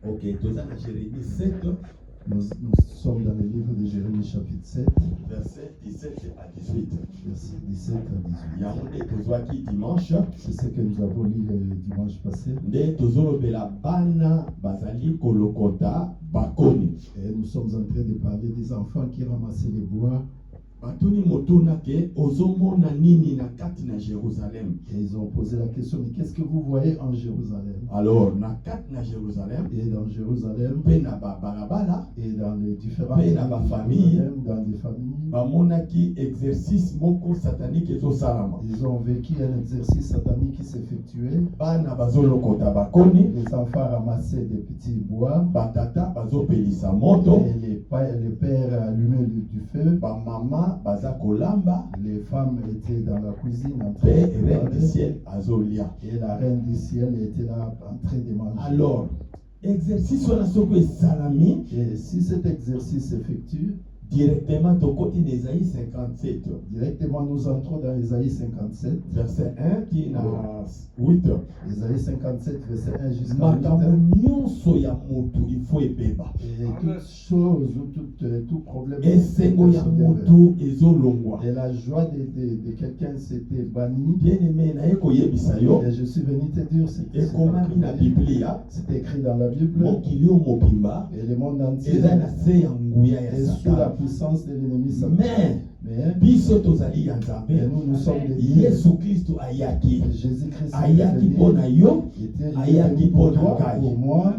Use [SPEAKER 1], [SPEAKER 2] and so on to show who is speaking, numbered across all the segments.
[SPEAKER 1] Ok, tout ça, Jérémie 7,
[SPEAKER 2] Nous sommes dans le livre de Jérémie chapitre 7,
[SPEAKER 1] verset 17 à 18.
[SPEAKER 2] verset 17 à 18.
[SPEAKER 1] Yaoundé Tozwaki dimanche,
[SPEAKER 2] C'est ce que nous avons lu le dimanche passé.
[SPEAKER 1] nde tozolobela bana bazali kolokota bakoni.
[SPEAKER 2] Et nous sommes en train de parler des enfants qui ramassaient les bois.
[SPEAKER 1] Batuni motuna ke ozomona nini na kati na Jérusalem.
[SPEAKER 2] Et ils ont posé la question, mais qu'est-ce que vous voyez en Jérusalem?
[SPEAKER 1] Alors, na kati na Jérusalem,
[SPEAKER 2] Et dans Jérusalem,
[SPEAKER 1] pe na balabala,
[SPEAKER 2] et dans les différentes
[SPEAKER 1] Pe na ba famille.
[SPEAKER 2] dans des familles,
[SPEAKER 1] bamonaki exercice moko satanique ezosalama.
[SPEAKER 2] ils ont vécu un exercice satanique qui s'effectuait.
[SPEAKER 1] Bana bazolokota bakoni,
[SPEAKER 2] Les enfants ramassaient des petits bois.
[SPEAKER 1] batata bazopelisa moto,
[SPEAKER 2] Et les pères allumaient du feu.
[SPEAKER 1] bamama baza kolamba,
[SPEAKER 2] Les femmes étaient dans la cuisine en
[SPEAKER 1] pe
[SPEAKER 2] train de
[SPEAKER 1] reine du
[SPEAKER 2] préparer.
[SPEAKER 1] ciel azolia.
[SPEAKER 2] Et la reine du ciel était là en train de manger.
[SPEAKER 1] Alors, exercice wana soko esalami,
[SPEAKER 2] Et si cet exercice s'effectue,
[SPEAKER 1] directement tokoti na Esaïe 57,
[SPEAKER 2] directement nous entrons dans Ésaïe 57.
[SPEAKER 1] verset 1 qui na 8.
[SPEAKER 2] Ésaïe 57, verset 1 jusqu'à 8.
[SPEAKER 1] Makambo nyonso ya motu il faut ebeba.
[SPEAKER 2] Et toute chose ou tout problème.
[SPEAKER 1] Esengo ya motu ezolongwa.
[SPEAKER 2] Et la joie de quelqu'un s'était bannie.
[SPEAKER 1] Bien-aimé, naye koyebisa yo,
[SPEAKER 2] Et je suis venu te dire,
[SPEAKER 1] ekomami na Biblia,
[SPEAKER 2] c'est écrit dans la Bible.
[SPEAKER 1] mokili yo mobimba
[SPEAKER 2] Et le monde entier
[SPEAKER 1] eza na se ya nguya ya
[SPEAKER 2] est sous la
[SPEAKER 1] Satan.
[SPEAKER 2] puissance de l'ennemi Satan.
[SPEAKER 1] Mais
[SPEAKER 2] Mais
[SPEAKER 1] biso tozali ya Nzambe,
[SPEAKER 2] et nous sommes des dieux.
[SPEAKER 1] Yesu Kristo ayaki,
[SPEAKER 2] Jésus-Christ
[SPEAKER 1] ayaki mpo na yo,
[SPEAKER 2] était
[SPEAKER 1] ayaki
[SPEAKER 2] venu
[SPEAKER 1] mpo
[SPEAKER 2] pour
[SPEAKER 1] na
[SPEAKER 2] toi,
[SPEAKER 1] ngai.
[SPEAKER 2] pour moi.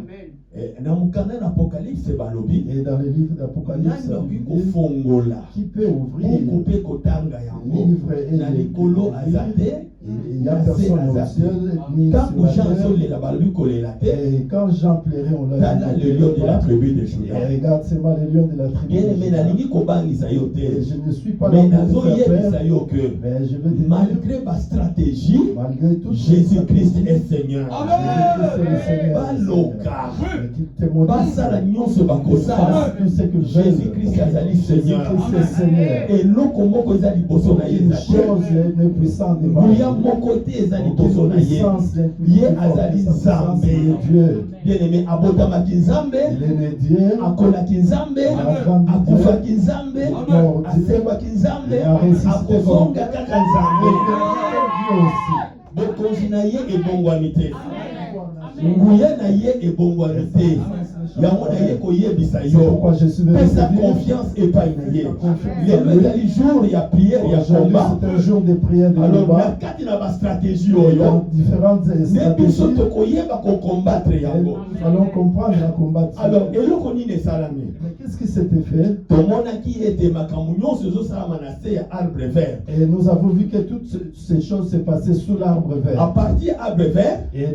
[SPEAKER 1] Na mokanda na Apocalypse balobi,
[SPEAKER 2] Et dans le livre d'Apocalypse,
[SPEAKER 1] nani bakoki
[SPEAKER 2] il dit,
[SPEAKER 1] kofongola
[SPEAKER 2] qui peut ouvrir
[SPEAKER 1] buku mpe kotanga
[SPEAKER 2] le
[SPEAKER 1] yango
[SPEAKER 2] livre et
[SPEAKER 1] na likolo aza te,
[SPEAKER 2] il n'y a personne au ciel ni
[SPEAKER 1] ntango
[SPEAKER 2] sur
[SPEAKER 1] Jean
[SPEAKER 2] la terre.
[SPEAKER 1] azolela balobi kolela te,
[SPEAKER 2] Et quand Jean pleurait, on l'a
[SPEAKER 1] tala le lion de la tribu de Juda.
[SPEAKER 2] Et regarde seulement le lion de la tribu.
[SPEAKER 1] Bien-aimé, nalingi kobangisa yo
[SPEAKER 2] Et
[SPEAKER 1] te,
[SPEAKER 2] je ne suis pas
[SPEAKER 1] mais
[SPEAKER 2] là pour te faire
[SPEAKER 1] nazoyebisa
[SPEAKER 2] peur,
[SPEAKER 1] yo que
[SPEAKER 2] mais je veux te dire,
[SPEAKER 1] malgré ma stratégie,
[SPEAKER 2] malgré tout,
[SPEAKER 1] Jésus-Christ est Seigneur.
[SPEAKER 2] Jésus-Christ est le Seigneur.
[SPEAKER 1] Baloka.
[SPEAKER 2] Et qu'il te montre
[SPEAKER 1] basala nyonso bakosala,
[SPEAKER 2] tout ce que
[SPEAKER 1] Jésus-Christ azali Seigneur.
[SPEAKER 2] Jésus-Christ est Seigneur.
[SPEAKER 1] eloko moko eza liboso na ye
[SPEAKER 2] Une
[SPEAKER 1] eza
[SPEAKER 2] chose
[SPEAKER 1] te,
[SPEAKER 2] est puissante devant
[SPEAKER 1] nguya
[SPEAKER 2] nous.
[SPEAKER 1] moko te eza
[SPEAKER 2] Aucune
[SPEAKER 1] liboso na ye.
[SPEAKER 2] puissance n'est plus
[SPEAKER 1] Ye
[SPEAKER 2] forte que
[SPEAKER 1] azali
[SPEAKER 2] sa puissance
[SPEAKER 1] Nzambe.
[SPEAKER 2] de Dieu.
[SPEAKER 1] Bien-aimé, abotamaki Nzambe,
[SPEAKER 2] Il est le Dieu.
[SPEAKER 1] akolaki Nzambe, akufaki Nzambe, asengwaki Nzambe, akozonga kaka Nzambe.
[SPEAKER 2] Dieu aussi.
[SPEAKER 1] bokonzi na ye ebongwami te, nguya na ye ebongwami te, yango na ye koyebisa
[SPEAKER 2] C'est
[SPEAKER 1] yo,
[SPEAKER 2] pourquoi je suis venu
[SPEAKER 1] pesa
[SPEAKER 2] te dire,
[SPEAKER 1] confiance epai na ye.
[SPEAKER 2] Confiance.
[SPEAKER 1] Lelo ezali jour ya prière ya
[SPEAKER 2] aujourd'hui
[SPEAKER 1] combat.
[SPEAKER 2] c'est un jour de prière de
[SPEAKER 1] Alors na
[SPEAKER 2] combat.
[SPEAKER 1] kati na bastratégie
[SPEAKER 2] Dans
[SPEAKER 1] oyo
[SPEAKER 2] différentes
[SPEAKER 1] nde biso
[SPEAKER 2] stratégies,
[SPEAKER 1] tokoyeba kokombattre yango.
[SPEAKER 2] nous allons comprendre la combattre.
[SPEAKER 1] Alors eloko nini esalami,
[SPEAKER 2] Mais qu'est-ce qui s'était fait?
[SPEAKER 1] tomonaki ete makambo nyonso ezosalama na se ya arbre vert.
[SPEAKER 2] Et nous avons vu que toutes ces choses se passaient sous l'arbre
[SPEAKER 1] À
[SPEAKER 2] vert.
[SPEAKER 1] partir ya arbre vert,
[SPEAKER 2] Et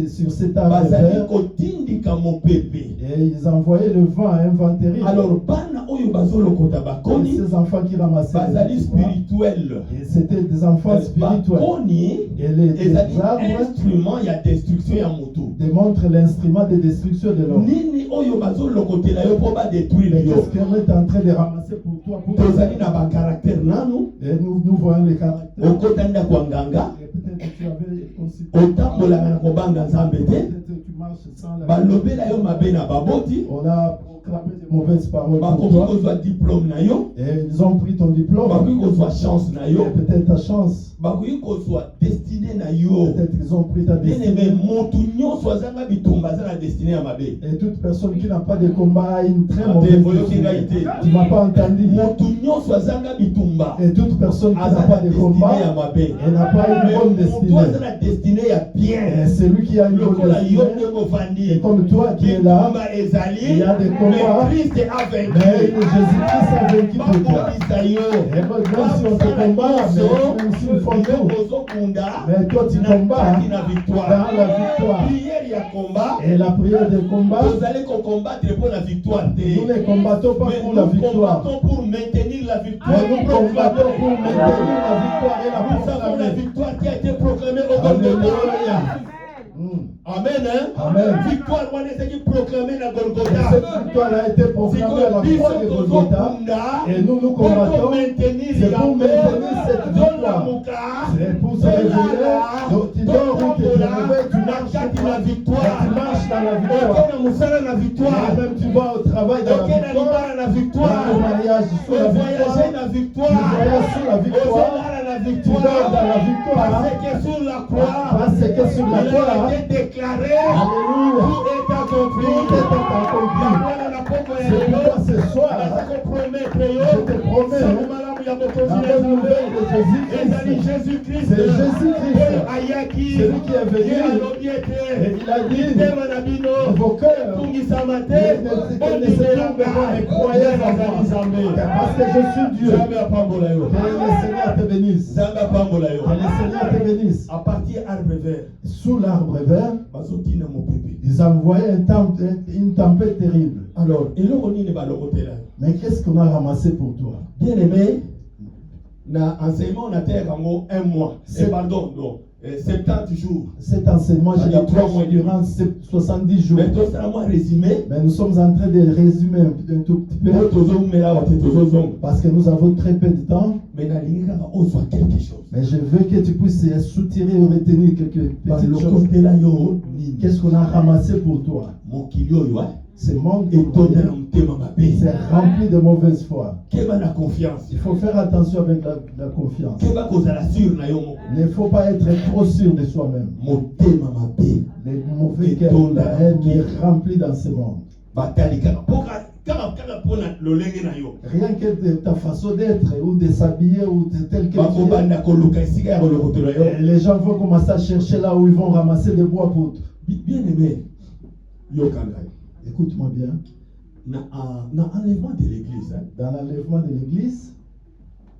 [SPEAKER 2] sur cet arbre
[SPEAKER 1] bazali
[SPEAKER 2] vert,
[SPEAKER 1] kotindika mopepe.
[SPEAKER 2] et ils envoyaient le vent à inventérie.
[SPEAKER 1] Alors bana oyo bazolokota
[SPEAKER 2] Et
[SPEAKER 1] bakoni
[SPEAKER 2] ces enfants qui ramassaient
[SPEAKER 1] bazali
[SPEAKER 2] les petits bois,
[SPEAKER 1] spirituel.
[SPEAKER 2] et c'était des enfants spirituels.
[SPEAKER 1] Bakoni
[SPEAKER 2] Et les
[SPEAKER 1] ezali
[SPEAKER 2] arbres
[SPEAKER 1] instrument ya destruction ya motu.
[SPEAKER 2] démontrent l'instrument de destruction de l'homme.
[SPEAKER 1] Nini oyo bazolokotela yo mpo badétruire
[SPEAKER 2] Mais
[SPEAKER 1] yo.
[SPEAKER 2] qu'est-ce qu'on est en train de ramasser pour toi? Pour
[SPEAKER 1] Tozali na bacaractère nanu,
[SPEAKER 2] Et nous voyons les caractères.
[SPEAKER 1] okota ndako ya nganga,
[SPEAKER 2] Et peut-être que tu avais consulté.
[SPEAKER 1] otambolaka na kobanga Nzambe te,
[SPEAKER 2] Peut-être que tu marches sans la.
[SPEAKER 1] balobela yo mabe na baboti,
[SPEAKER 2] On a proclamé des mauvaises paroles pour
[SPEAKER 1] bakoki
[SPEAKER 2] toi.
[SPEAKER 1] kozwa diplôme na yo,
[SPEAKER 2] Et ils ont pris ton diplôme.
[SPEAKER 1] bakoki kozwa chance na yo,
[SPEAKER 2] Et peut-être ta chance.
[SPEAKER 1] bakoki kozwa destinée na yo.
[SPEAKER 2] Peut-être qu'ils ont pris ta
[SPEAKER 1] Bien-aimé,
[SPEAKER 2] destinée.
[SPEAKER 1] motu nyonso azanga bitumba aza na destinée ya mabe.
[SPEAKER 2] Et toute personne qui n'a pas de combat a une très
[SPEAKER 1] Ah,
[SPEAKER 2] mauvaise
[SPEAKER 1] boyoki ngai
[SPEAKER 2] destinée.
[SPEAKER 1] te.
[SPEAKER 2] Tu m'as pas entendu.
[SPEAKER 1] Motu nyonso azanga bitumba
[SPEAKER 2] Et toute personne qui n'a
[SPEAKER 1] aza
[SPEAKER 2] pas
[SPEAKER 1] na
[SPEAKER 2] de
[SPEAKER 1] destinée
[SPEAKER 2] combat,
[SPEAKER 1] ya mabe.
[SPEAKER 2] elle n'a pas une bonne
[SPEAKER 1] Motu
[SPEAKER 2] destinée.
[SPEAKER 1] aza na destinée ya
[SPEAKER 2] Et
[SPEAKER 1] bien.
[SPEAKER 2] celui qui a une bonne
[SPEAKER 1] Lokola yo
[SPEAKER 2] destinée,
[SPEAKER 1] ndenge ovandi,
[SPEAKER 2] et comme toi qui es là,
[SPEAKER 1] bitumba ezali,
[SPEAKER 2] il y a des combats,
[SPEAKER 1] mais Christ a
[SPEAKER 2] mais
[SPEAKER 1] vaincu.
[SPEAKER 2] Jésus-Christ a vaincu pour toi.
[SPEAKER 1] Bakobisa yo,
[SPEAKER 2] Et même si on te combat, mais même si on fait
[SPEAKER 1] yo
[SPEAKER 2] tout,
[SPEAKER 1] ozokunda
[SPEAKER 2] mais toi tu
[SPEAKER 1] na
[SPEAKER 2] combats
[SPEAKER 1] kati na victoire.
[SPEAKER 2] dans la victoire.
[SPEAKER 1] Prière ya combat,
[SPEAKER 2] Et la prière de combat,
[SPEAKER 1] tozali combattre pour la victoire te.
[SPEAKER 2] nous ne combattons pas
[SPEAKER 1] Mais
[SPEAKER 2] pour la
[SPEAKER 1] nous
[SPEAKER 2] victoire.
[SPEAKER 1] combattons pour maintenir la victoire.
[SPEAKER 2] Mais nous combattons pour maintenir la victoire et la
[SPEAKER 1] Nous avons la
[SPEAKER 2] proclamer.
[SPEAKER 1] victoire qui a été proclamée au Golgotha.
[SPEAKER 2] Alléluia.
[SPEAKER 1] Amen, hein?
[SPEAKER 2] Amen.
[SPEAKER 1] Victoire, on est qui proclamée à
[SPEAKER 2] Et
[SPEAKER 1] Golgotha.
[SPEAKER 2] cette victoire a été proclamée à la croix de Golgotha. Et nous nous combattons.
[SPEAKER 1] Pour maintenir
[SPEAKER 2] C'est pour maintenir cette victoire. C'est pour se réveiller. Donc tu dors ou tu te réveilles, tu marches
[SPEAKER 1] la victoire.
[SPEAKER 2] dans dans la victoire.
[SPEAKER 1] na musala na victoire.
[SPEAKER 2] Et même tu vas au travail dans la
[SPEAKER 1] Ok na libala na victoire.
[SPEAKER 2] Dans le mariage sous la
[SPEAKER 1] Voyager
[SPEAKER 2] victoire.
[SPEAKER 1] na
[SPEAKER 2] Tu
[SPEAKER 1] victoire.
[SPEAKER 2] voyages sous la victoire.
[SPEAKER 1] La
[SPEAKER 2] Tu
[SPEAKER 1] victoire.
[SPEAKER 2] dors dans la victoire.
[SPEAKER 1] Parce que sur la croix,
[SPEAKER 2] Parce que sur la
[SPEAKER 1] il
[SPEAKER 2] croix,
[SPEAKER 1] a été déclaré.
[SPEAKER 2] alléluia,
[SPEAKER 1] Tout est accompli.
[SPEAKER 2] tout est accompli. C'est pourquoi ce soir, je te promets, la bonne nouvelle de Jésus-Christ, c'est Jésus-Christ, celui qui est venu, et il a dit, vos cœurs ne se tournent pas et croyez en moi, parce que je suis Dieu. Que le Seigneur te bénisse. Que le Seigneur te bénisse.
[SPEAKER 1] À partir arbre vert,
[SPEAKER 2] Sous l'arbre vert,
[SPEAKER 1] bazotina mon bébé.
[SPEAKER 2] ils envoyaient une tempête terrible.
[SPEAKER 1] Alors, et le roni ne va le côté là.
[SPEAKER 2] Mais qu'est-ce qu'on a ramassé pour toi?
[SPEAKER 1] Bien aimé, na enseignement on a terre en un mois.
[SPEAKER 2] C'est-
[SPEAKER 1] Pardon, non, 70 jours.
[SPEAKER 2] Cet enseignement, je l'ai pris durant 70 jours.
[SPEAKER 1] Mais tout ça, moi résumé.
[SPEAKER 2] Mais nous sommes en train de résumer un tout petit peu parce que nous avons très peu de temps.
[SPEAKER 1] Mais na linga on soit quelque chose.
[SPEAKER 2] Mais je veux que tu puisses soutirer ou retenir quelques
[SPEAKER 1] Parce
[SPEAKER 2] petites
[SPEAKER 1] que
[SPEAKER 2] choses.
[SPEAKER 1] côté là yo ni
[SPEAKER 2] Qu'est-ce qu'on a ramassé pour toi?
[SPEAKER 1] mon kilio yo.
[SPEAKER 2] Ce monde
[SPEAKER 1] Et donner un thème à ma paix.
[SPEAKER 2] c'est rempli de mauvaise foi.
[SPEAKER 1] Quelle va la confiance?
[SPEAKER 2] Il faut faire attention avec la confiance.
[SPEAKER 1] Quelle va cause à la sûre na yo mon.
[SPEAKER 2] Il ne faut pas être trop sûr de soi-même.
[SPEAKER 1] Mon thème à ma paix.
[SPEAKER 2] Les mauvais cœurs, la haine est remplie dans ce monde.
[SPEAKER 1] Batali kaka. Kaka pona lolenge na yo.
[SPEAKER 2] Rien que de ta façon d'être ou de s'habiller ou de tel que tu es.
[SPEAKER 1] Bakobanda koluka esika ya kolokotelo yo.
[SPEAKER 2] Les gens vont commencer à chercher là où ils vont ramasser des bois pour.
[SPEAKER 1] Bien aimé. Yo kangai.
[SPEAKER 2] Écoute-moi bien.
[SPEAKER 1] Na enlèvement de l'église, hein.
[SPEAKER 2] Dans l'enlèvement de l'église,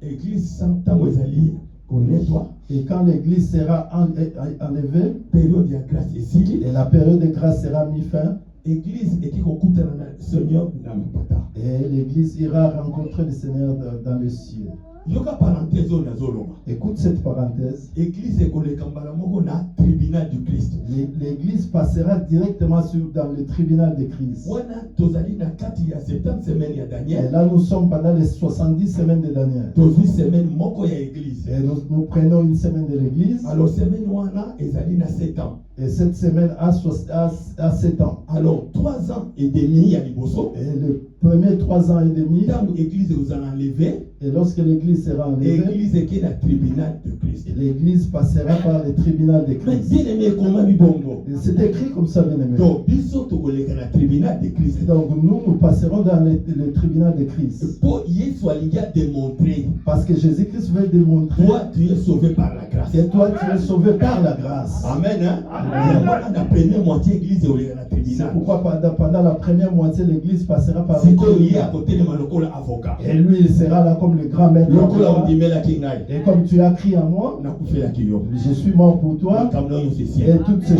[SPEAKER 1] Église sans tamozali connais-toi.
[SPEAKER 2] et quand l'église sera enlevée,
[SPEAKER 1] Période de grâce ici.
[SPEAKER 2] et la période de grâce sera mis fin,
[SPEAKER 1] Église et qui écoute na Seigneur na mpata.
[SPEAKER 2] et l'église ira rencontrer le Seigneur dans le ciel.
[SPEAKER 1] Yoka parenthèse na zoloma.
[SPEAKER 2] Écoute cette parenthèse.
[SPEAKER 1] Église ekole kambala moko na tribunal du Christ.
[SPEAKER 2] L'église passera directement dans le tribunal de Christ.
[SPEAKER 1] Wana tozali na kati ya 70 semaines ya
[SPEAKER 2] Et
[SPEAKER 1] Daniel.
[SPEAKER 2] là, nous sommes pendant les 70 semaines de Daniel.
[SPEAKER 1] Tozwi semaine moko ya église.
[SPEAKER 2] Et nous prenons une semaine de l'église.
[SPEAKER 1] Alors semaine wana ezali na 7 ans.
[SPEAKER 2] Et cette semaine a 7 ans.
[SPEAKER 1] Alors 3 ans et demi ya liboso.
[SPEAKER 2] Et les premiers 3 ans et demi,
[SPEAKER 1] Tango église vous en enlevé.
[SPEAKER 2] et lorsque l'église sera enlevée,
[SPEAKER 1] Église qui est le tribunal de Christ.
[SPEAKER 2] l'église passera par le tribunal de
[SPEAKER 1] Mais
[SPEAKER 2] Christ.
[SPEAKER 1] bien aimé, comment bibongo?
[SPEAKER 2] Et c'est écrit comme ça, bien aimé.
[SPEAKER 1] Donc, biso to koleka na tribunal de Christ.
[SPEAKER 2] Donc nous passerons dans le tribunal de Christ.
[SPEAKER 1] Pour y soit démontrer,
[SPEAKER 2] Parce que Jésus-Christ veut démontrer
[SPEAKER 1] toi tu es sauvé par la grâce.
[SPEAKER 2] que toi tu es sauvé par la grâce.
[SPEAKER 1] Amen. Hein? La première moitié église est na
[SPEAKER 2] C'est
[SPEAKER 1] tribunal.
[SPEAKER 2] pourquoi pendant la première moitié, l'église passera par
[SPEAKER 1] Si
[SPEAKER 2] le
[SPEAKER 1] ko y
[SPEAKER 2] tribunal.
[SPEAKER 1] à côté de maloko avocat.
[SPEAKER 2] Et lui, il sera là comme le grand maître.
[SPEAKER 1] Lokola on dit la kingai.
[SPEAKER 2] Et comme tu as crié à moi,
[SPEAKER 1] Na kufe la kiyo.
[SPEAKER 2] je suis mort pour toi.
[SPEAKER 1] Kamno yo
[SPEAKER 2] Et
[SPEAKER 1] ceci.
[SPEAKER 2] toutes ces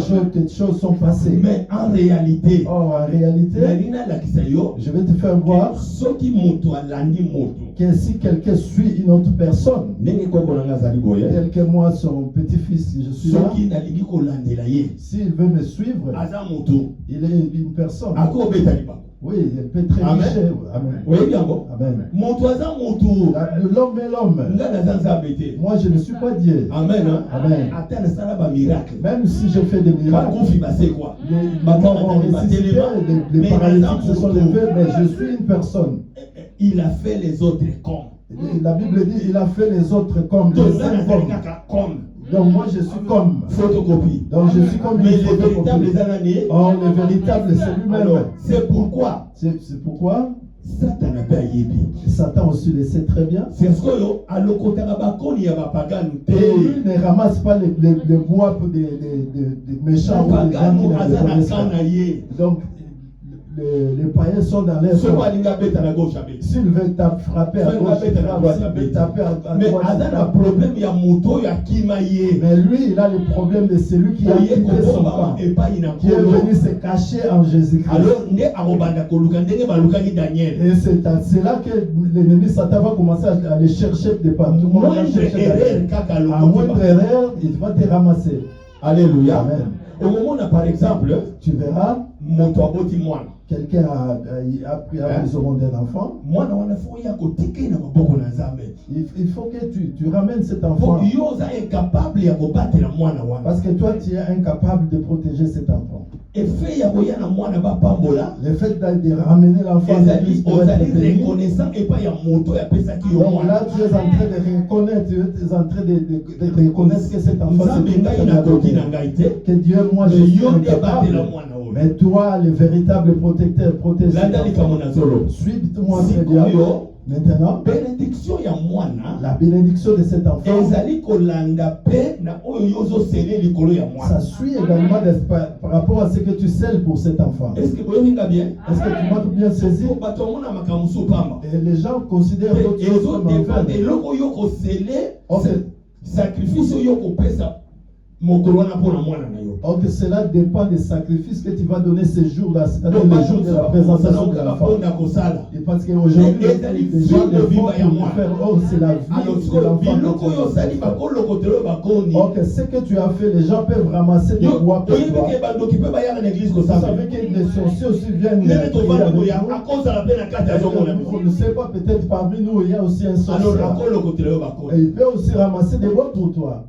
[SPEAKER 2] choses sont passées.
[SPEAKER 1] Mais en réalité,
[SPEAKER 2] Or, en réalité,
[SPEAKER 1] Nalina la kisayo.
[SPEAKER 2] je vais te faire voir
[SPEAKER 1] Soki moto alandi moto.
[SPEAKER 2] que si quelqu'un suit une autre personne,
[SPEAKER 1] Ndenge koko nanga zali boye.
[SPEAKER 2] tel que moi, son petit-fils, je suis là,
[SPEAKER 1] Soki nalingi kolandela ye.
[SPEAKER 2] s'il veut me suivre,
[SPEAKER 1] Aza moto.
[SPEAKER 2] il est une personne.
[SPEAKER 1] Ako obeta libako.
[SPEAKER 2] Oui, il peut très
[SPEAKER 1] Amen.
[SPEAKER 2] riche. Amen.
[SPEAKER 1] Oui, bien bon.
[SPEAKER 2] Amen.
[SPEAKER 1] Moto aza moto.
[SPEAKER 2] L'homme est l'homme.
[SPEAKER 1] Nga naza nzambe.
[SPEAKER 2] Moi, je ne suis pas Dieu.
[SPEAKER 1] Amen. Hein?
[SPEAKER 2] Amen.
[SPEAKER 1] Ata nasala ba miracle.
[SPEAKER 2] Même si je fais des miracles,
[SPEAKER 1] Bakufi base quoi.
[SPEAKER 2] les morts ont ressuscité, les paralytiques se sont levés, mais je suis une personne.
[SPEAKER 1] Il a fait les autres comme.
[SPEAKER 2] La Bible dit il a fait les autres comme
[SPEAKER 1] Donc
[SPEAKER 2] les
[SPEAKER 1] là,
[SPEAKER 2] cinq hommes.
[SPEAKER 1] comme.
[SPEAKER 2] Donc moi je suis comme.
[SPEAKER 1] Photocopie.
[SPEAKER 2] Donc je suis comme
[SPEAKER 1] Mais
[SPEAKER 2] une
[SPEAKER 1] les véritables
[SPEAKER 2] photocopie.
[SPEAKER 1] années.
[SPEAKER 2] Or le véritable c'est lui-même.
[SPEAKER 1] Alors, c'est pourquoi
[SPEAKER 2] C'est pourquoi
[SPEAKER 1] Satan n'a pas yébi.
[SPEAKER 2] Satan aussi le sait très bien.
[SPEAKER 1] C'est ce que yo alokotaka bakoni ya bapagano
[SPEAKER 2] Et
[SPEAKER 1] te.
[SPEAKER 2] lui ne ramasse pas les bois pour des méchants ou des gens qui
[SPEAKER 1] Bapagano
[SPEAKER 2] ne
[SPEAKER 1] aza
[SPEAKER 2] le
[SPEAKER 1] na
[SPEAKER 2] connaissent pas.
[SPEAKER 1] kana ye.
[SPEAKER 2] Donc les païens sont dans l'air.
[SPEAKER 1] Soko alinga beta na gauche abe.
[SPEAKER 2] S'il veut frapper à gauche, il frappe. S'il veut taper à
[SPEAKER 1] Mais
[SPEAKER 2] droite, il
[SPEAKER 1] aza na
[SPEAKER 2] frappe.
[SPEAKER 1] problème ya moto ya kima ye.
[SPEAKER 2] Mais lui, il a le problème de celui qui a
[SPEAKER 1] Oye
[SPEAKER 2] quitté son
[SPEAKER 1] kobomba
[SPEAKER 2] camp,
[SPEAKER 1] epai na
[SPEAKER 2] qui est
[SPEAKER 1] kolo.
[SPEAKER 2] venu se cacher en Jésus-Christ.
[SPEAKER 1] Alors nde akobanda koluka ndenge balukaki Daniel.
[SPEAKER 2] Et c'est là que l'ennemi Satan va commencer à les chercher de partout. On va
[SPEAKER 1] Moindre
[SPEAKER 2] chercher
[SPEAKER 1] erreur
[SPEAKER 2] Daniel.
[SPEAKER 1] kaka
[SPEAKER 2] À
[SPEAKER 1] lokoti
[SPEAKER 2] moindre
[SPEAKER 1] ba.
[SPEAKER 2] erreur, il va te ramasser.
[SPEAKER 1] Alléluia.
[SPEAKER 2] Amen.
[SPEAKER 1] Au moment où par exemple,
[SPEAKER 2] Tu verras,
[SPEAKER 1] moto aboti mwana.
[SPEAKER 3] quelqu'un a pris la maison d'un enfant, il faut que tu ramènes cet enfant. Parce que toi, tu es incapable de protéger cet enfant. Le fait de ramener l'enfant à l'église pour être béni, donc là, tu es en train de reconnaître, que cet enfant, que Dieu, moi, je suis incapable. Mais toi, le véritable protecteur, protège cet enfant. Suis-moi très bien. Maintenant, la bénédiction de cet enfant, ça suit également par rapport à ce que tu scelles pour cet enfant. Est-ce que tu m'as bien saisi? Et les gens considèrent d'autres choses comme donc cela dépend des sacrifices que tu vas donner ces jours-là, c'est-à-dire les jours de la présentation de l'enfant. Et parce qu'aujourd'hui, les gens le font pour faire, oh, c'est la vie de l'enfant. Donc ce que tu as fait, les gens peuvent ramasser des bois pour toi. Vous savez que les sorciers aussi viennent prier avec nous. On ne sait pas, peut-être parmi nous, il y a aussi un sorcier. Et il peut aussi ramasser des bois pour toi.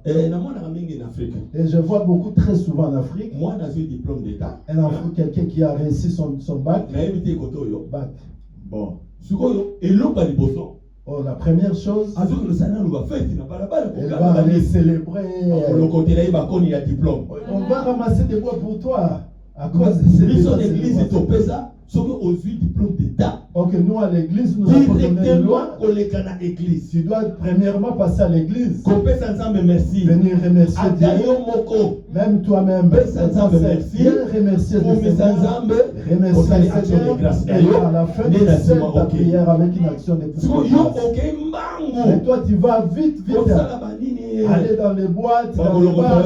[SPEAKER 3] Et je vois beaucoup très souvent en Afrique.
[SPEAKER 1] Moi, dans un diplôme d'État.
[SPEAKER 3] Quelqu'un qui a réussi son bac. Bac.
[SPEAKER 1] Bon.
[SPEAKER 3] Oh, la première chose, elle va aller célébrer. On va ramasser des bois pour toi à cause de cette église. Ok, nous à l'église, nous avons donné une loi. Tu dois premièrement passer à l'église. Venir remercier Dieu. Même toi-même. Viens remercier Dieu. Remercier le Seigneur. Et à la fin de ta prière avec une action de prière. Mais toi, tu vas vite. Aller dans les boîtes, dans les bars,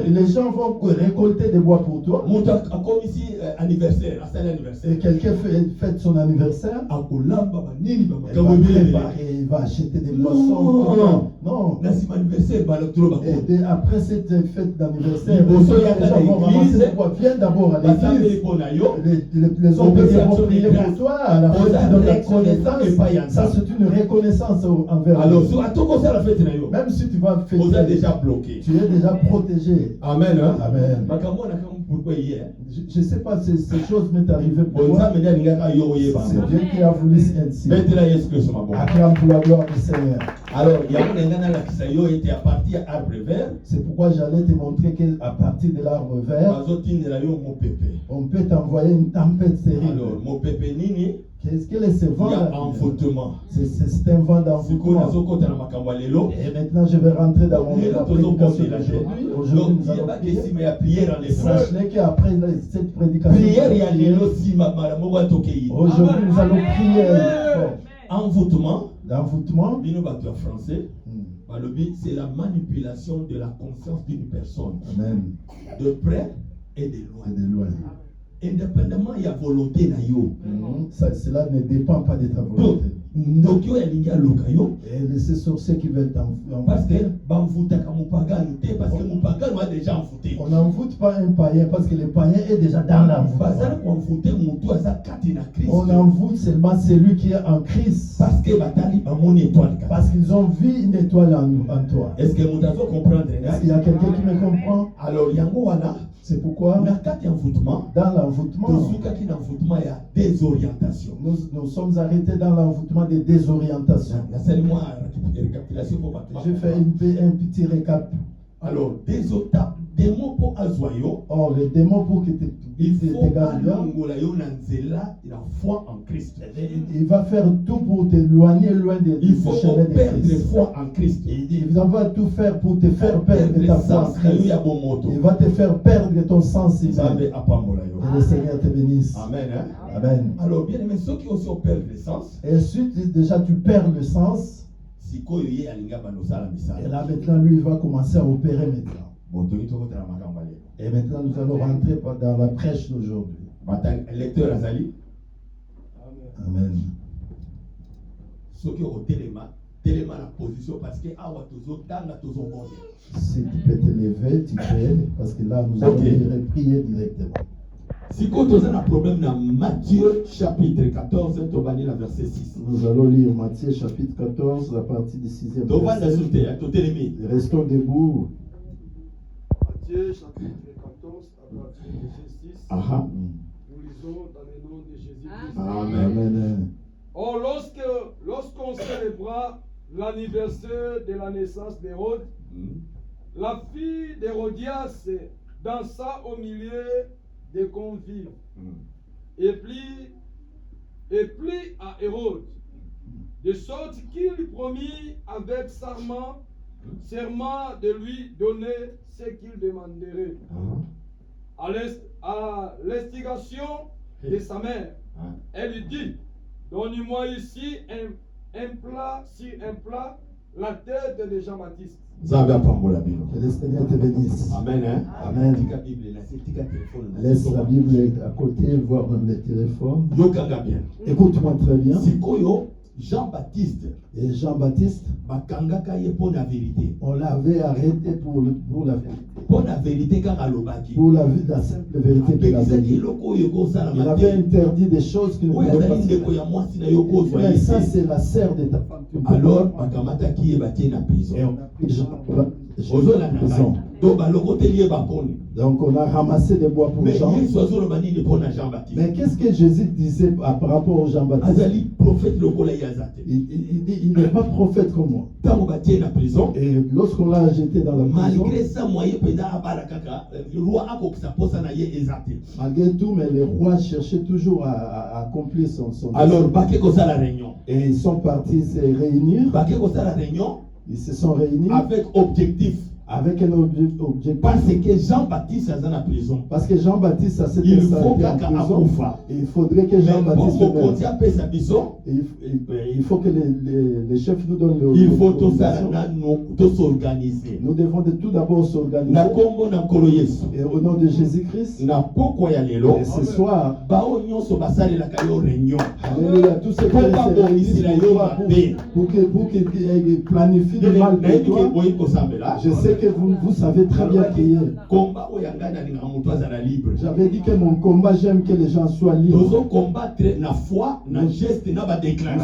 [SPEAKER 3] les gens vont récolter des bois pour toi. Et quelqu'un fête son anniversaire, il va acheter des boissons. Non. Et après cette fête d'anniversaire, les gens vont ramasser des bois. Viens d'abord à l'église. Les hommes vont prier pour toi. À la fin, tu donnes la reconnaissance. Ça, c'est une reconnaissance envers eux. Même si tu vas fêter, tu es déjà protégé.
[SPEAKER 1] Amen.
[SPEAKER 3] Amen. Je ne sais pas, ces choses m'est arrivé pour moi. C'est Dieu qui a voulu ainsi. Acclame pour la gloire du Seigneur.
[SPEAKER 1] Alors,
[SPEAKER 3] c'est pourquoi j'allais te montrer qu'à partir de l'arbre vert, on peut t'envoyer une tempête terrible.
[SPEAKER 1] Alors, mon pépé nini.
[SPEAKER 3] Qu'est-ce que c'est vent?
[SPEAKER 1] Il y a envoûtement.
[SPEAKER 3] C'est un vent d'envoûtement. Et maintenant je vais rentrer dans mon prédication d'aujourd'hui. Aujourd'hui nous allons prier. Sachez qu'après cette prédication, aujourd'hui nous allons prier.
[SPEAKER 1] Envoûtement.
[SPEAKER 3] L'envoûtement.
[SPEAKER 1] Français. C'est la manipulation de la conscience d'une personne.
[SPEAKER 3] Amen.
[SPEAKER 1] De près et de loin. Indépendamment, il y a volonté.
[SPEAKER 3] Cela ne dépend pas de ta volonté. Et ces sorciers qui veulent t'envoûter. On n'envoûte pas un païen parce que le païen est déjà dans l'envoûtement. On envoûte seulement celui qui est en Christ. Parce qu'ils ont vu une étoile en toi.
[SPEAKER 1] Est-ce que vous devez comprendre?
[SPEAKER 3] Est-ce qu'il y a quelqu'un qui me comprend?
[SPEAKER 1] Alors,
[SPEAKER 3] c'est pourquoi dans l'envoûtement,
[SPEAKER 1] il y a désorientation.
[SPEAKER 3] Nous sommes arrêtés dans l'envoûtement de désorientation. Je fais un petit récap.
[SPEAKER 1] Alors, démon pour Azoyo.
[SPEAKER 3] Oh, le démon pour que
[SPEAKER 1] il faut la foi en Christ.
[SPEAKER 3] Il va faire tout pour t'éloigner loin de
[SPEAKER 1] il faut perdre foi en Christ.
[SPEAKER 3] Il va tout faire pour te faire perdre ta foi en Christ. Il va te faire perdre ton sens. Et le Seigneur te bénisse.
[SPEAKER 1] Amen.
[SPEAKER 3] Amen.
[SPEAKER 1] Alors, bien aimé, ceux qui aussi perdent le sens.
[SPEAKER 3] Et ensuite, déjà, tu perds le sens. Et là, maintenant, lui, il va commencer à opérer maintenant. Et maintenant, nous allons rentrer dans la prêche d'aujourd'hui.
[SPEAKER 1] Lecteur Azali.
[SPEAKER 3] Amen.
[SPEAKER 1] Ceux qui ont téléma la position parce que
[SPEAKER 3] si tu peux te lever, tu peux, parce que là, nous allons prier directement.
[SPEAKER 1] Si quand on a un problème dans Matthieu chapitre 14, tu vas lire la verset 6.
[SPEAKER 3] Nous allons lire Matthieu chapitre 14, la partie du 6e verset. Restons debout.
[SPEAKER 2] Matthieu chapitre 14, à partir du verset 6.
[SPEAKER 1] Aha.
[SPEAKER 2] Nous lisons dans le nom de Jésus-Christ.
[SPEAKER 1] Amen.
[SPEAKER 3] Amen.
[SPEAKER 2] Or, lorsqu'on célébra l'anniversaire de la naissance d'Hérode, la fille d'Hérodias dansa au milieu des convives et plie à Hérode, de sorte qu'il promit avec serment de lui donner ce qu'il demanderait. À l'instigation de sa mère, elle lui dit: donne-moi ici un plat, la tête de Jean-Baptiste.
[SPEAKER 3] Que le Seigneur te bénisse.
[SPEAKER 1] Amen. Hein?
[SPEAKER 3] Amen. Laisse la Bible à côté, voir dans les téléphones. Écoute-moi très bien.
[SPEAKER 1] Jean-Baptiste.
[SPEAKER 3] Et Jean-Baptiste, on l'avait arrêté pour la vérité.
[SPEAKER 1] Pour la vérité, car à
[SPEAKER 3] Pour la simple vérité qu'il avait dit. Il avait interdit des choses qu'il ne pouvait pas faire. Mais ça, c'est la sœur de ta femme.
[SPEAKER 1] Alors, Makamata qui est bâti dans la prison.
[SPEAKER 3] Et on a pris Jean. Donc on a ramassé des bois pour Jean. Mais qu'est-ce que Jésus disait par rapport au Jean-Baptiste? Il dit, il n'est pas prophète comme moi. Et lorsqu'on l'a jeté dans la prison, malgré tout, mais les rois cherchaient toujours à accomplir son
[SPEAKER 1] alors,
[SPEAKER 3] et ils sont partis se réunir. Ils se sont réunis
[SPEAKER 1] avec objectif.
[SPEAKER 3] Avec un objectif.
[SPEAKER 1] Parce que Jean-Baptiste est dans la prison.
[SPEAKER 3] Parce que Jean-Baptiste a cette
[SPEAKER 1] il faut
[SPEAKER 3] en prison. Il faudrait que Jean-Baptiste il faut que les chefs nous donnent le.
[SPEAKER 1] Il faut tout s'organiser.
[SPEAKER 3] Nous devons tout d'abord s'organiser. Et au nom de Jésus-Christ. Et ce soir. Alléluia. Tout ce qui pour qu'ils planifient le mal pour toi. Je sais que vous savez très bien prier. J'avais dit que mon combat, j'aime que les gens soient libres. Nous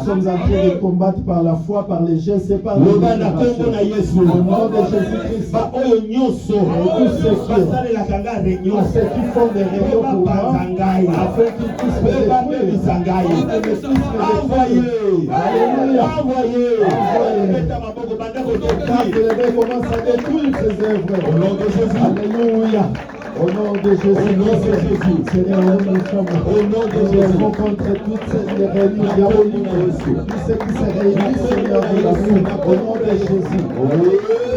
[SPEAKER 3] sommes en train de combattre par la foi, par les gestes et par les déclarations. Au nom de Jésus-Christ. Tous ceux qui font des réunions pour moi, afin qu'ils puissent me détruire. Commence à détruire ces œuvres. Au nom de Jésus. Alléluia. Au nom de Jésus. Seigneur, nous sommes au nom de Jésus contre toutes les réunions diaboliques. Tous ceux qui se réunissent, Seigneur, de la vie. Au nom de Jésus.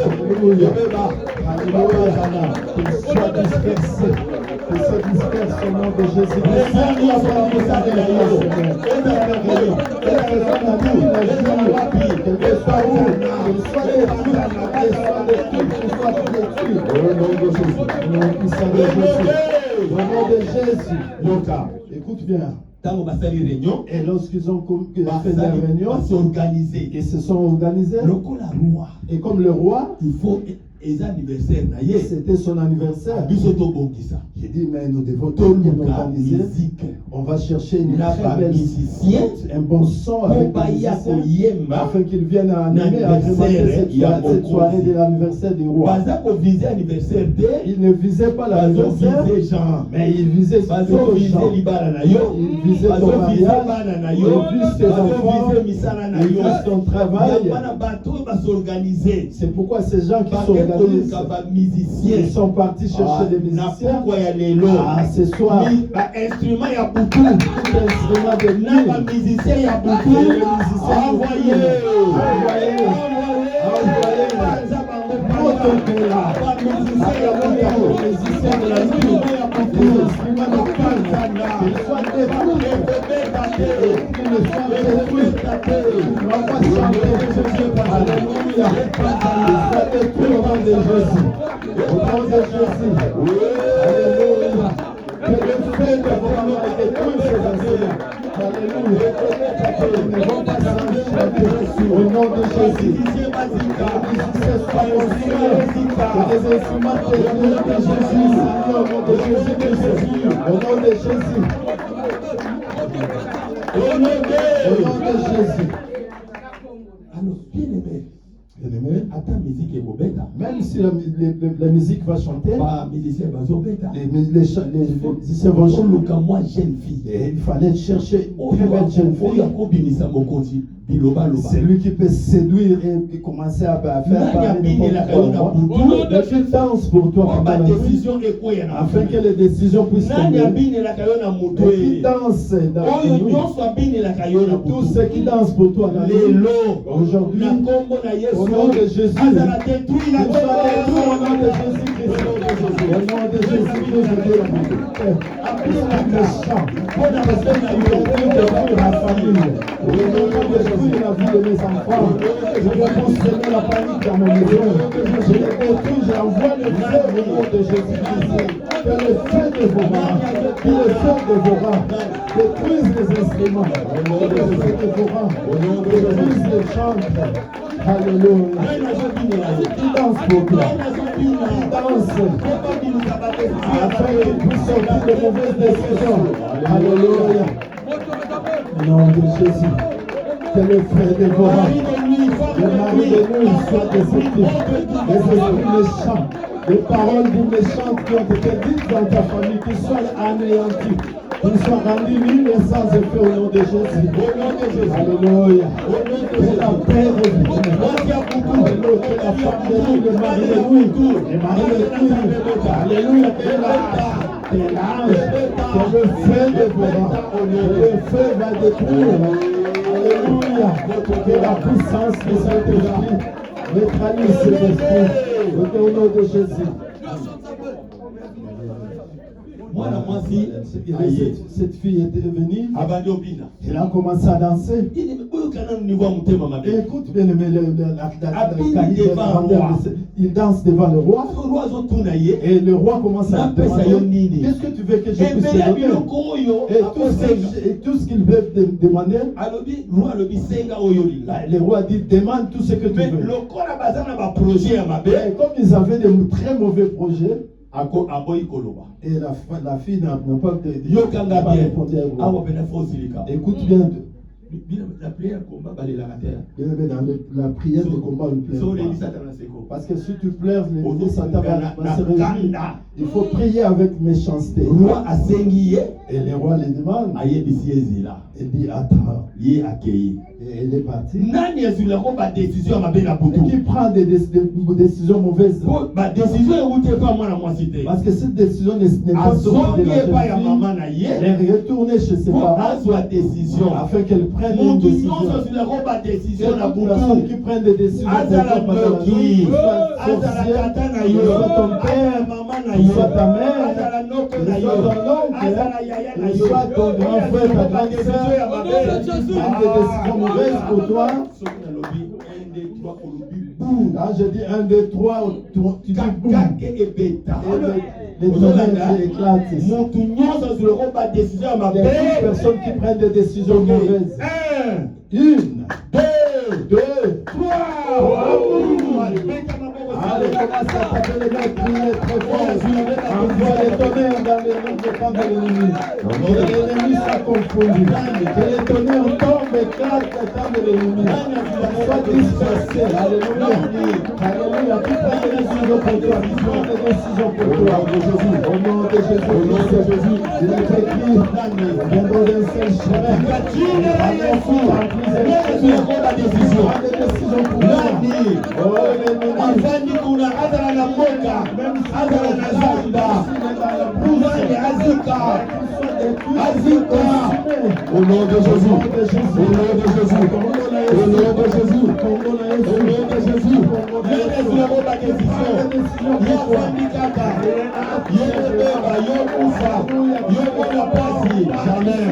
[SPEAKER 3] Alléluia. Alléluia. Qu'ils soient dispersés. Qu'ils se dispersent au nom de Jésus. Au nom de Jésus. Écoute bien. Et lorsqu'ils ont fait la réunion, ils se sont organisés. Et comme le roi,
[SPEAKER 1] il faut
[SPEAKER 3] c'était son anniversaire. J'ai dit, mais nous devons tout bien organiser. On va chercher une très belle musicien, un bon son avec afin qu'il vienne à animer cette soirée de l'anniversaire du roi. Il ne visait pas l'anniversaire, mais il visait plutôt Jean. Il visait ton mariage, il visait tes enfants, il visait ton travail. C'est pourquoi ces gens qui sont ils sont partis chercher des musiciens. Ah, ce soir,
[SPEAKER 1] instrument il y a beaucoup.
[SPEAKER 3] Instrument de
[SPEAKER 1] musicien il y a beaucoup. Envoyez. Musicien de la nuit. Des instruments de calme. Qu'ils soient détruits. Qu'ils ne soient détruits. On va chanter. Alléluia. Qu'ils soient détruits au nom de Jésus. Au nom de Jésus. Alléluia. Que le feu de votre nom détruise ces instruments. Alléluia. Ils ne vont pas s'enchaîner au nom de Jésus. Que les musiciens soient consumés.
[SPEAKER 3] Que les instruments de Jésus, Seigneur, au nom de Jésus, au nom de Jésus. Au nom de Jésus.
[SPEAKER 2] Alors, bien-aimé.
[SPEAKER 3] Bien-aimé,
[SPEAKER 2] Attends, musique est mauvaise.
[SPEAKER 3] même si la musique va chanter,
[SPEAKER 2] Pas musicien,
[SPEAKER 3] les musiciens vont chanter.
[SPEAKER 2] moi, jeune fille.
[SPEAKER 3] Et il fallait chercher une très belle jeune fille. C'est lui qui peut séduire et commencer à faire parler de qui danse pour toi afin que les décisions puissent tomber. Qui danse dans tous ceux qui dansent pour toi aujourd'hui, au nom de Jésus, il va détruire au nom de Jésus-Christ. Au nom de Jésus-Christ, méchant, pour la famille. Au nom de Jésus, la vie de mes enfants, je vais conserver la panique dans mon maison. Je les détruis, j'envoie le feu au nom de Jésus-Christ. Que le feu dévorant, que le feu dévorant détruise les instruments, que le feu dévorant détruise les chantres. Alléluia. Qui danse pour toi? Qui danse afin qu'il puisse sortir de mauvaises décisions. Alléluia. Au nom de Jésus. Que le frère dévorant, le mari de nuit soit déceptif. Les esprits méchants, les paroles des méchantes qui ont été dites dans ta famille, qui soient anéanties, qui soient rendues nulles et sans effet au nom de Jésus. Au nom de Jésus. Alléluia. Que la paix revienne. Que la femme de nuit, le mari de nuit, les maris de nuit. Alléluia. Que l'ange, que le feu dévorant, que le feu va détruire. Alléluia. Que la puissance de cet esprit neutralise cet esprit. Au nom de Jésus. Cette fille était venue. Elle a commencé à danser. Écoute bien aimé, il danse devant le roi. Et le roi commence à demander, qu'est-ce que tu veux que je puisse te donner? Et tout ce qu'il veut demander, le roi dit, demande tout ce que tu veux. Et comme ils avaient de très mauvais projets, et la fille n'a pas répondu à vous. Écoute bien.
[SPEAKER 2] La prière combat
[SPEAKER 3] dans la prière de combat, on ne pleure pas. Parce que si tu pleures, les Satan va se réunir. Il faut prier avec méchanceté. Et le roi les demande. Il dit attends. Et elle est partie. Et qui prend des décisions mauvaises? Parce que cette décision n'est pas sortie de la jeune fille. Elle est retournée chez ses parents afin qu'elle prenne une décision. Toute personne qui prend des décisions pour toi, soit ton père, soit ta mère, soit ton oncle, soit ton grand frère, ta grande sœur, qui prennent des décisions mauvaises pour toi. Quand je dis 1, 2, 3, tu dis boum. Les tonnerres éclatent. Il y a toute personne qui prennent des décisions mauvaises. 1, 2, 3. Allez, commence à taper les mains, prier très fort. Envoie les tonnerres dans les rues de camp de l'ennemi. Que l'ennemi soit confondu. Que les tonnerres tombent et éclatent le camp de l'ennemi. Soit dispersé. Alléluia. Alléluia. Qui prend des décisions pour toi? Qui prend des décisions pour toi? Au nom de Jésus. Au nom de Jésus. Il est écrit. Viendront d'un seul chemin. Allons fou. Prends des décisions pour toi. Oh, l'ennemi.
[SPEAKER 2] Kuna hata na moka hata na zamba Ruzani azika au nom de Jésus, au nom de Jésus, au nom de Jésus, au nom de Jésus. Laisse-le la décision. Yafandikaka, Yébeba, Yokufa, Yobona Pasi, jamais.